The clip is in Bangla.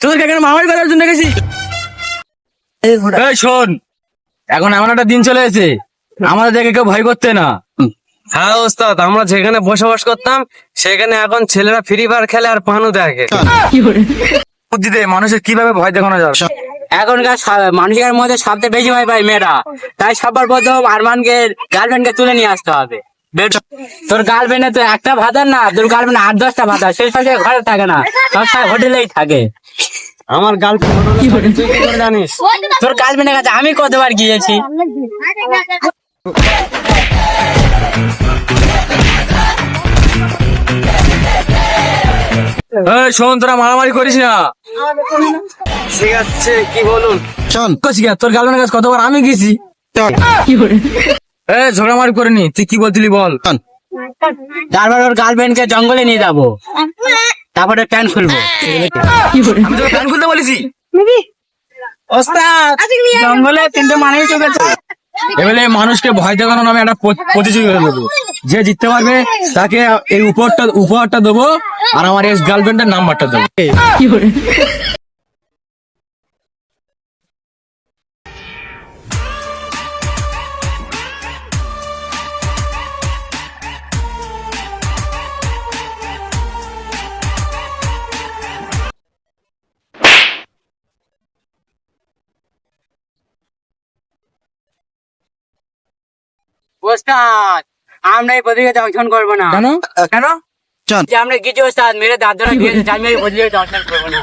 তোদেরকে এখানে মারামারি করার জন্য গেছি। শোন, এখন এমন একটা দিন চলে এসেছে, আমাদের দেখে কেউ ভয় করতে না। হ্যাঁ ওস্তাদ, আমরা যেখানে বসবাস করতাম সেখানে এখন ছেলেরা ফ্রি ফায়ার খেলে আর পানু দেখে। বুদ্ধি দে, মানুষের কিভাবে ভয় দেখানো যাবে। এখনকার মানুষের মধ্যে সবচেয়ে বেশি ভয় পায় মেয়েরা, তাই সবার প্রথম আরমানকে গার্লফ্রেন্ডকে তুলে নিয়ে আসতে হবে। তোর গার্লফ্রেন্ডে তো একটা ভাতার না, তোর গার্লফ্রেন্ড 8-10টা ভাতার, সেই সঙ্গে ঘরে থাকে না, সবসময় হোটেলেই থাকে। আমার গার্লফ্রেন্ড তুই কি করে জানিস? তোর গার্লফ্রেন্ডের কাছে আমি কতবার গিয়েছি। শোন, তোরা মারামারি করিস না। ঠিক আছে, কি বলুন? তোর গার্লফ্রেন্ডের কাছে কতবার আমি গেছি। ঝগড়ামারি করিনি, তুই কি বলছিলি বল। তারপর ওর গার্লফ্রেন্ডকে জঙ্গলে নিয়ে যাবো, তারপরে প্যান্ট খুলবো। আমি তোকে প্যান্ট খুলতে বলেছি। ওস্তাদ, জঙ্গলে 3টে মানুষ ঢুকেছে। এবারে মানুষকে ভয় দেখানো নামে একটা প্রতিযোগিতা দেবো, যে জিততে পারবে তাকে এই উপহারটা দেবো, আর আমার এক্স গার্লফ্রেন্ডের নাম্বারটা দেবো। ওস্তাদ, আমরা এই প্রতিযোগিতা অংশগ্রহণ করবো না। কেন? যে আমরা কিছু ওস্তাদ মেরে দাঁত ধরে দিয়েছে, আমি এই প্রতিযোগিতা অংশগ্রহণ করবো না।